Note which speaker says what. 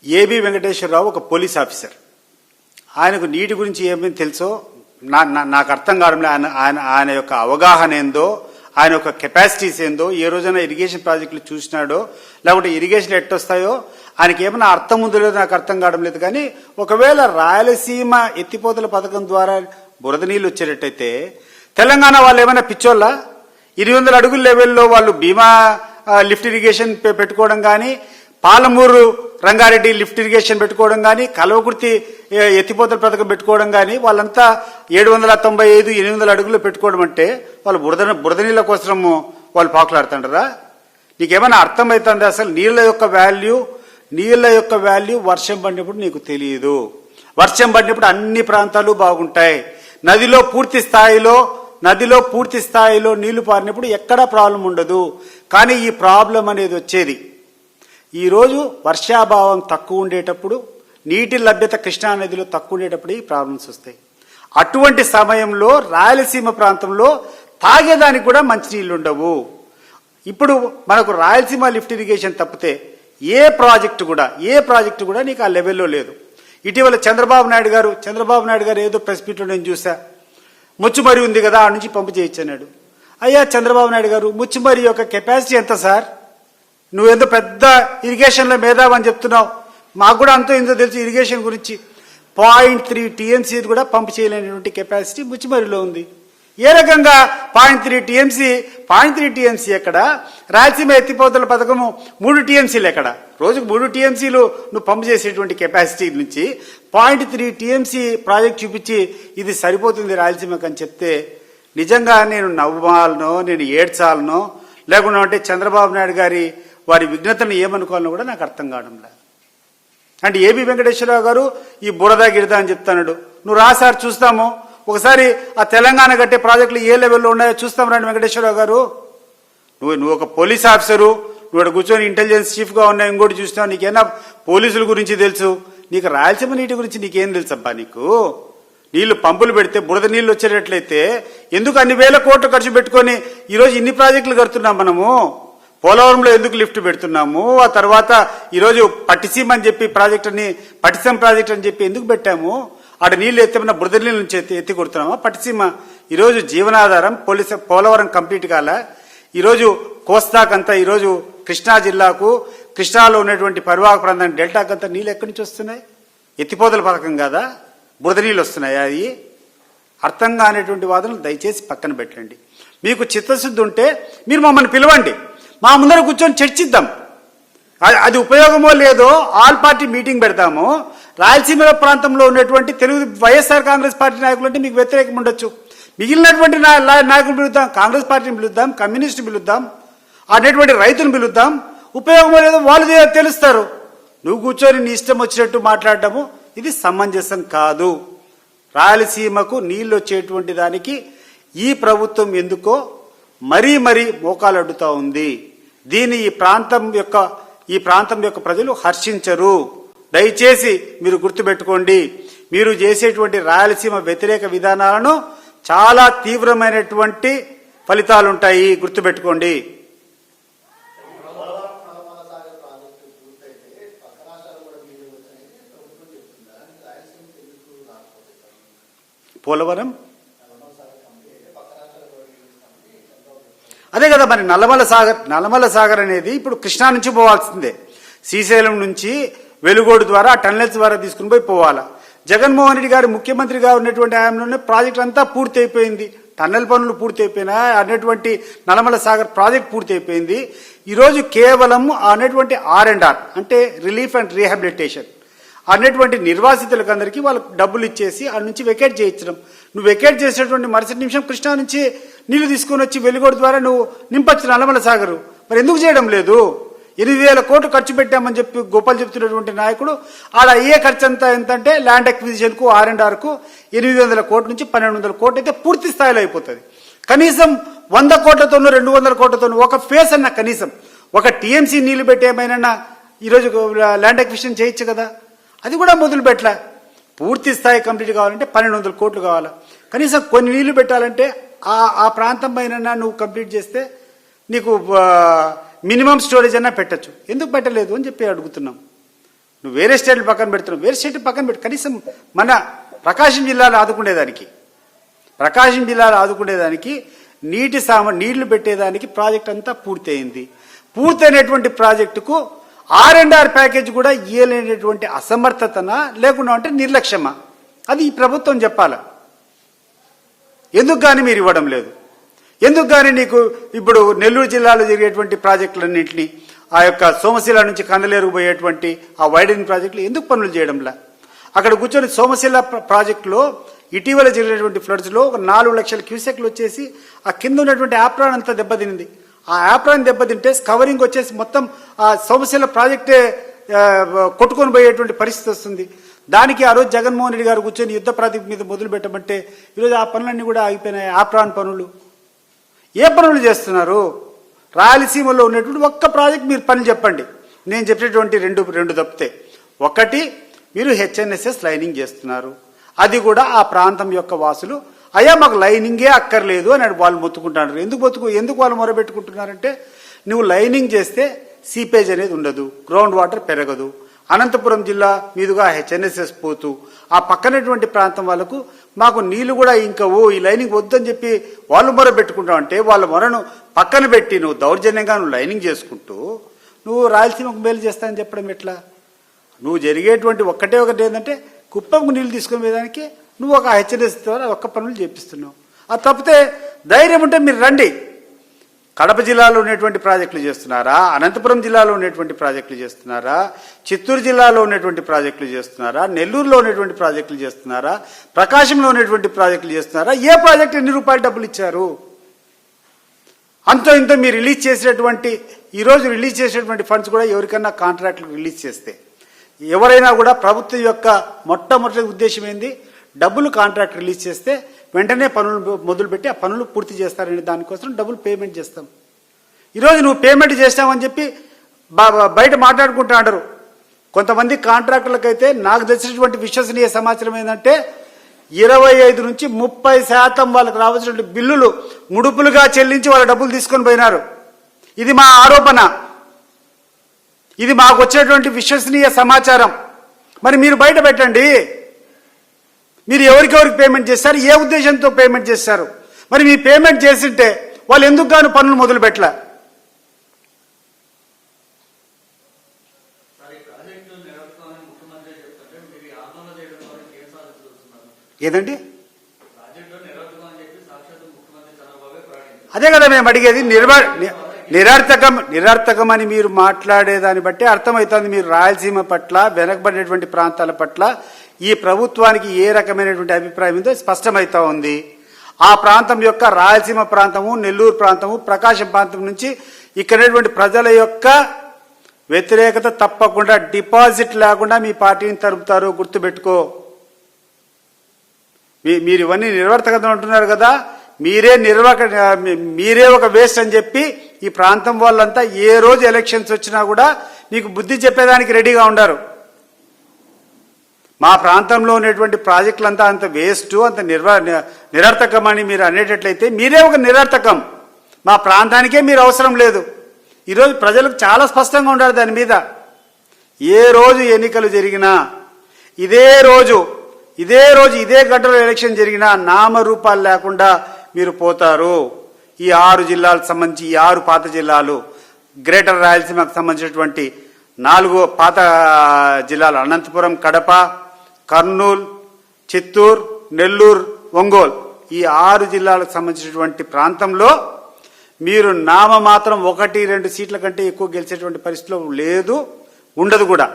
Speaker 1: AB Venkateswararao ఒక police officer. ఆయనకు నీటి గురించి ఏమేమి తెలుసో నాకు అర్థం కావడంలో ఆయన యొక్క అవగాహన ఏందో, ఆయన యొక్క కెపాసిటీస్ ఏందో, ఏ రోజైనా ఇరిగేషన్ ప్రాజెక్టులు చూసినాడో లేకుంటే ఇరిగేషన్ ఎట్టొస్తాయో ఆయనకి ఏమైనా అర్థం ఉందో లేదో నాకు అర్థం కావడం లేదు. కానీ ఒకవేళ రాయలసీమ ఎత్తిపోతల పథకం ద్వారా బురద నీళ్ళు వచ్చేటట్టయితే తెలంగాణ వాళ్ళు ఏమైనా పిచ్చోళ్ళ 200 అడుగుల లెవెల్లో వాళ్ళు భీమా లిఫ్ట్ ఇరిగేషన్ పెట్టుకోవడం కానీ, పాలమూరు రంగారెడ్డి లిఫ్ట్ ఇరిగేషన్ పెట్టుకోవడం కానీ, కల్వకుర్తి ఎత్తిపోతల పథకం పెట్టుకోవడం కానీ వాళ్ళంతా 795, 800 అడుగులు పెట్టుకోవడం అంటే వాళ్ళు బురద నీళ్ళ కోసం వాళ్ళు పాకులాడుతుంటారా? నీకేమైనా అర్థమవుతుంది? అసలు నీళ్ళ యొక్క వాల్యూ వర్షం పడినప్పుడు నీకు తెలియదు. వర్షం పడినప్పుడు అన్ని ప్రాంతాలు బాగుంటాయి. నదిలో పూర్తి స్థాయిలో నీళ్లు పారినప్పుడు ఎక్కడా ప్రాబ్లం ఉండదు. కానీ ఈ ప్రాబ్లం అనేది వచ్చేది ఈరోజు వర్షాభావం తక్కువ ఉండేటప్పుడు, నీటి లభ్యత కృష్ణా నదిలో తక్కువ ఉండేటప్పుడు ఈ ప్రాబ్లమ్స్ వస్తాయి. అటువంటి సమయంలో రాయలసీమ ప్రాంతంలో తాగేదానికి కూడా మంచినీళ్ళు ఉండవు. ఇప్పుడు మనకు రాయలసీమ లిఫ్ట్ ఇరిగేషన్ తప్పితే ఏ ప్రాజెక్టు కూడా నీకు ఆ లెవెల్లో లేదు. ఇటీవల చంద్రబాబు నాయుడు గారు ఏదో ప్రెస్ మీట్లో నేను చూసా, ముచ్చుమరి ఉంది కదా ఆ నుంచి పంపు చేయొచ్చన్నాడు. అయ్యా చంద్రబాబు నాయుడు గారు, ముచ్చుమరి యొక్క కెపాసిటీ ఎంత సార్? నువ్వేందో పెద్ద ఇరిగేషన్లో మేధావని చెప్తున్నావు. మాకు కూడా అంతో ఎంతో తెలుసు ఇరిగేషన్ గురించి. 0.3 TMC కూడా పంపు చేయలేనటువంటి కెపాసిటీ ముచ్చుమరిలో ఉంది. ఏ రకంగా 0.3 TMC ఎక్కడ? రాయలసీమ ఎత్తిపోతల పథకము 3 TMCలు ఎక్కడ? రోజుకు 3 TMCలు నువ్వు పంపు చేసేటువంటి కెపాసిటీ నుంచి 0.3 TMC ప్రాజెక్ట్ చూపించి ఇది సరిపోతుంది రాయలసీమకు అని చెప్తే నిజంగా నేను నవ్వాలనో, నేను ఏడ్చాలనో, లేకుండా అంటే చంద్రబాబు నాయుడు గారి వారి విఘ్నతను ఏమనుకోవాలనో కూడా నాకు అర్థం కావడం లేదు. అంటే ఏబి వెంకటేశ్వరరావు గారు ఈ బురద గిరద అని చెప్తాడు. నువ్వు రాసారి చూస్తాము, ఒకసారి ఆ తెలంగాణ కట్టే ప్రాజెక్టులు ఏ లెవెల్లో ఉన్నాయో చూస్తాం రండి వెంకటేశ్వరరావు గారు. నువ్వు ఒక పోలీస్ ఆఫీసరు, నువ్వు ఇక్కడ కూర్చొని ఇంటెలిజెన్స్ చీఫ్గా ఉన్నావు, ఇంకోటి చూసినావు, నీకేనా పోలీసుల గురించి తెలుసు? నీకు రాయలసీమ నీటి గురించి నీకేం తెలుసబ్బా? నీకు నీళ్లు పంపులు పెడితే బురద నీళ్లు వచ్చేటట్లయితే ఎందుకు అన్ని వేల కోట్లు ఖర్చు పెట్టుకొని ఈరోజు ఇన్ని ప్రాజెక్టులు కడుతున్నాం మనము? పోలవరంలో ఎందుకు లిఫ్ట్ పెడుతున్నాము? ఆ తర్వాత ఈరోజు పట్టిసీమ అని చెప్పి పట్టిసీమ ప్రాజెక్ట్ అని చెప్పి ఎందుకు పెట్టాము? ఆడ నీళ్లు ఎత్తమన్నా బురద నీళ్ళ నుంచి ఎత్తి కొడుతున్నామా? పట్టిసీమ ఈరోజు జీవనాధారం. పోలవరం కంప్లీట్ కాల. ఈరోజు కోస్తాకంతా, ఈరోజు కృష్ణా జిల్లాకు, కృష్ణాలో ఉన్నటువంటి పరివాహక ప్రాంతానికి, డెల్టాకంతా నీళ్ళు ఎక్కడి నుంచి వస్తున్నాయి? ఎత్తిపోతల పథకం కాదా? బురద నీళ్ళు వస్తున్నాయా? అది అర్థం కానిటువంటి వాదనలు దయచేసి పక్కన పెట్టండి. మీకు చిత్తశుద్ధి ఉంటే మీరు మమ్మల్ని పిలవండి, మా ముందర కూర్చొని చర్చిద్దాం. అది ఉపయోగమో లేదో ఆల్ పార్టీ మీటింగ్ పెడతాము. రాయలసీమ ప్రాంతంలో ఉన్నటువంటి వైఎస్ఆర్ కాంగ్రెస్ పార్టీ నాయకులు అంటే మీకు వ్యతిరేకం ఉండొచ్చు. మిగిలినటువంటి నాయకులు పిలుద్దాం, కాంగ్రెస్ పార్టీని పిలుద్దాం, కమ్యూనిస్టు పిలుద్దాం, అనేటువంటి రైతులను పిలుద్దాం. ఉపయోగమో లేదో వాళ్ళు తెలుస్తారు. నువ్వు కూర్చొని నీ ఇష్టం వచ్చినట్టు మాట్లాడటము ఇది సమంజసం కాదు. రాయలసీమకు నీళ్ళు వచ్చేటువంటి దానికి ఈ ప్రభుత్వం ఎందుకో మరీ మోకాలు అడ్డుతా ఉంది. దీన్ని ఈ ప్రాంతం యొక్క ప్రజలు హర్షించరు. దయచేసి మీరు గుర్తుపెట్టుకోండి. మీరు చేసేటువంటి రాయలసీమ వ్యతిరేక విధానాలను చాలా తీవ్రమైనటువంటి ఫలితాలుంటాయి, గుర్తుపెట్టుకోండి. పోలవరం అదే కదా మరి. నల్లమల సాగర్ అనేది ఇప్పుడు కృష్ణా నుంచి పోవాల్సిందే. శ్రీశైలం నుంచి వెలుగోడు ద్వారా టన్నెల్స్ ద్వారా తీసుకుని పోవాలా. జగన్మోహన్ రెడ్డి గారు ముఖ్యమంత్రిగా ఉన్నటువంటి ఆయనలోనే ప్రాజెక్ట్ అంతా పూర్తి అయిపోయింది. టన్నెల్ పనులు పూర్తి అయిపోయినా అనేటువంటి నల్లమల సాగర్ ప్రాజెక్ట్ పూర్తి అయిపోయింది. ఈరోజు కేవలం అనేటువంటి R&R అంటే రిలీఫ్ అండ్ రీహాబిలిటేషన్ అనేటువంటి నిర్వాసితులకు అందరికీ వాళ్ళకి డబ్బులు ఇచ్చేసి ఆ నుంచి వెకేట్ చేయించడం. నువ్వు వెకేట్ చేసేటువంటి మరుసటి నిమిషం కృష్ణా నుంచి నీళ్లు తీసుకొని వచ్చి వెలుగోడు ద్వారా నువ్వు నింపచ్చు నల్లమల సాగరు. మరి ఎందుకు చేయడం లేదు? 8,000 కోట్లు ఖర్చు పెట్టామని చెప్పి గోపాల్ చెప్తున్నటువంటి నాయకుడు ఆడ అయ్యే ఖర్చు అంతా ఎంతంటే ల్యాండ్ అక్విజిషన్కు R&Rకు 800 కోట్ల నుంచి 1,200 కోట్లు అయితే పూర్తి స్థాయిలో అయిపోతుంది. కనీసం 100 కోట్లతోనూ 200 కోట్లతోనూ ఒక ఫేస్ అన్న, కనీసం ఒక TMC నీళ్లు పెట్టి ఏమైనా ఈరోజు ల్యాండ్ అక్విజిషన్ చేయొచ్చు కదా. అది కూడా మొదలు పెట్టలే. పూర్తి స్థాయి కంప్లీట్ కావాలంటే 1,200 కోట్లు కావాలా. కనీసం కొన్ని నీళ్లు పెట్టాలంటే ఆ ప్రాంతం పైన నువ్వు కంప్లీట్ చేస్తే నీకు మినిమం స్టోరేజ్ అన్నా పెట్టచ్చు. ఎందుకు పెట్టలేదు అని చెప్పి అడుగుతున్నాం. నువ్వు వేరే స్టేట్లు పక్కన పెడుతున్నావు, వేరే స్టేట్ పక్కన పెట్టు. కనీసం మన ప్రకాశం జిల్లాలో ఆదుకునేదానికి నీళ్లు పెట్టేదానికి ప్రాజెక్ట్ అంతా పూర్తయింది. పూర్తయినటువంటి ప్రాజెక్టుకు R&R ప్యాకేజ్ కూడా ఇయ్యలేనటువంటి అసమర్థతన లేకుండా అంటే నిర్లక్ష్యమా? అది ఈ ప్రభుత్వం చెప్పాలా. ఎందుకు కానీ మీరు ఇవ్వడం లేదు? ఎందుకు కానీ నీకు ఇప్పుడు నెల్లూరు జిల్లాలో జరిగేటువంటి ప్రాజెక్టులన్నింటినీ ఆ యొక్క సోమశిల నుంచి కందలేరుకు పోయేటువంటి ఆ వైడనింగ్ ప్రాజెక్టులు ఎందుకు పనులు చేయడంలా? అక్కడ కూర్చొని సోమశిల ప్రాజెక్టులో ఇటీవల జరిగినటువంటి ఫ్లడ్స్లో ఒక 4 లక్షల క్యూసెక్లు వచ్చేసి ఆ కింద ఉన్నటువంటి యాప్రాన్ అంతా దెబ్బతినింది. ఆ యాప్రాన్ దెబ్బతింటే కవరింగ్ వచ్చేసి మొత్తం ఆ సోమశిల ప్రాజెక్టే కొట్టుకొని పోయేటువంటి పరిస్థితి వస్తుంది. దానికి ఆ రోజు జగన్మోహన్ రెడ్డి గారు కూర్చొని యుద్ధ ప్రాతిపదిక మీద మొదలు పెట్టమంటే ఈరోజు ఆ పనులన్నీ కూడా ఆగిపోయినాయి. యాప్రాన్ పనులు ఏ పనులు చేస్తున్నారు? రాయలసీమలో ఉన్నటువంటి ఒక్క ప్రాజెక్ట్ మీరు పనులు చెప్పండి. నేను చెప్పేటువంటి రెండు తప్పితే. ఒకటి, మీరు HNSS లైనింగ్ చేస్తున్నారు. అది కూడా ఆ ప్రాంతం యొక్క వాసులు అయ్యా మాకు లైనింగే అక్కర్లేదు అని వాళ్ళు మొత్తుకుంటున్నారు. ఎందుకు వాళ్ళు మొరబెట్టుకుంటున్నారంటే నువ్వు లైనింగ్ చేస్తే సీపేజ్ అనేది ఉండదు, గ్రౌండ్ వాటర్ పెరగదు. అనంతపురం జిల్లా మీదుగా HNSS పోతూ ఆ పక్కనటువంటి ప్రాంతం వాళ్ళకు మాకు నీళ్లు కూడా ఇంకా ఈ లైనింగ్ వద్దని చెప్పి వాళ్ళు మొరబెట్టుకుంటావు అంటే వాళ్ళ మొరను పక్కన పెట్టి నువ్వు దౌర్జన్యంగా లైనింగ్ చేసుకుంటూ నువ్వు రాయలసీమకు మేలు చేస్తానని చెప్పడం ఎట్లా? నువ్వు జరిగేటువంటి ఒకటే ఏంటంటే కుప్పంకు నీళ్లు తీసుకునే విధానికి నువ్వు ఒక HNSS ద్వారా ఒక్క పనులు చేపిస్తున్నావు. అది తప్పితే ధైర్యం ఉంటే మీరు రండి. కడప జిల్లాలో ఉన్నటువంటి ప్రాజెక్టులు చేస్తున్నారా? అనంతపురం జిల్లాలో ఉన్నటువంటి ప్రాజెక్టులు చేస్తున్నారా? చిత్తూరు జిల్లాలో ఉన్నటువంటి ప్రాజెక్టులు చేస్తున్నారా? నెల్లూరులో ఉన్నటువంటి ప్రాజెక్టులు చేస్తున్నారా? ప్రకాశంలో ఉన్నటువంటి ప్రాజెక్టులు చేస్తున్నారా? ఏ ప్రాజెక్టు ఎన్ని రూపాయలు డబ్బులు ఇచ్చారు? అంతో ఇంతో మీరు ఈరోజు రిలీజ్ చేసేటువంటి ఫండ్స్ కూడా ఎవరికన్నా కాంట్రాక్టులు రిలీజ్ చేస్తే ఎవరైనా కూడా ప్రభుత్వం యొక్క మొట్టమొదటి ఉద్దేశం ఏంది? డబ్బులు కాంట్రాక్ట్ రిలీజ్ చేస్తే వెంటనే పనులు మొదలుపెట్టి ఆ పనులు పూర్తి చేస్తారని దానికోసం డబ్బులు పేమెంట్ చేస్తాం. ఈరోజు నువ్వు పేమెంట్ చేస్తామని చెప్పి బయట మాట్లాడుకుంటున్నారు. కొంతమంది కాంట్రాక్టులకైతే నాకు తెలిసినటువంటి విశ్వసనీయ సమాచారం ఏంటంటే 25 నుంచి 30% వాళ్ళకి రావాల్సిన బిల్లులు ముడుపులుగా చెల్లించి వాళ్ళ డబ్బులు తీసుకొని పోయినారు. ఇది మా ఆరోపణ. ఇది మాకు వచ్చేటువంటి విశ్వసనీయ సమాచారం. మరి మీరు బయట పెట్టండి. మీరు ఎవరికెవరికి పేమెంట్ చేస్తారు, ఏ ఉద్దేశంతో పేమెంట్ చేస్తారు? మరి మీ పేమెంట్ చేసింటే వాళ్ళు ఎందుకు గాను పనులు మొదలు పెట్టలే? ఏదండి? అదే కదా మేము అడిగేది. నిరర్థకం అని మీరు మాట్లాడేదాన్ని బట్టి అర్థమవుతుంది మీరు రాయలసీమ పట్ల, వెనకబడినటువంటి ప్రాంతాల పట్ల ఈ ప్రభుత్వానికి ఏ రకమైనటువంటి అభిప్రాయం ఉందో స్పష్టమవుతా ఉంది. ఆ ప్రాంతం యొక్క రాయలసీమ ప్రాంతము, నెల్లూరు ప్రాంతము, ప్రకాశం ప్రాంతం నుంచి ఇక్కడటువంటి ప్రజల యొక్క వ్యతిరేకత తప్పకుండా డిపాజిట్ లేకుండా మీ పార్టీని తరుపుతారు. గుర్తుపెట్టుకో. మీరు ఇవన్నీ నిర్వర్తకత అంటున్నారు కదా, మీరే ఒక వేస్ట్ అని చెప్పి ఈ ప్రాంతం వాళ్ళంతా ఏ రోజు ఎలక్షన్స్ వచ్చినా కూడా మీకు బుద్ధి చెప్పేదానికి రెడీగా ఉండారు. మా ప్రాంతంలో ఉన్నటువంటి ప్రాజెక్టులంతా అంత వేస్ట్, అంత నిరర్థకం అని మీరు అనేటట్లయితే మీరే ఒక నిరర్థకం. మా ప్రాంతానికే మీరు అవసరం లేదు. ఈరోజు ప్రజలకు చాలా స్పష్టంగా ఉండాలి దాని మీద. ఏ రోజు ఎన్నికలు జరిగినా ఇదే గంటలో ఎలక్షన్ జరిగినా నామరూపాలు లేకుండా మీరు పోతారు. ఈ 6 జిల్లాలకు సంబంధించి, ఈ 6 పాత జిల్లాలు, గ్రేటర్ రాయలసీమకు సంబంధించినటువంటి 4 పాత జిల్లాలు అనంతపురం, కడప, కర్నూలు, చిత్తూరు, నెల్లూరు, ఒంగోలు, ఈ 6 జిల్లాలకు సంబంధించినటువంటి ప్రాంతంలో మీరు నామమాత్రం 1-2 సీట్ల కంటే ఎక్కువ గెలిచేటువంటి పరిస్థితిలో లేదు, ఉండదు కూడా.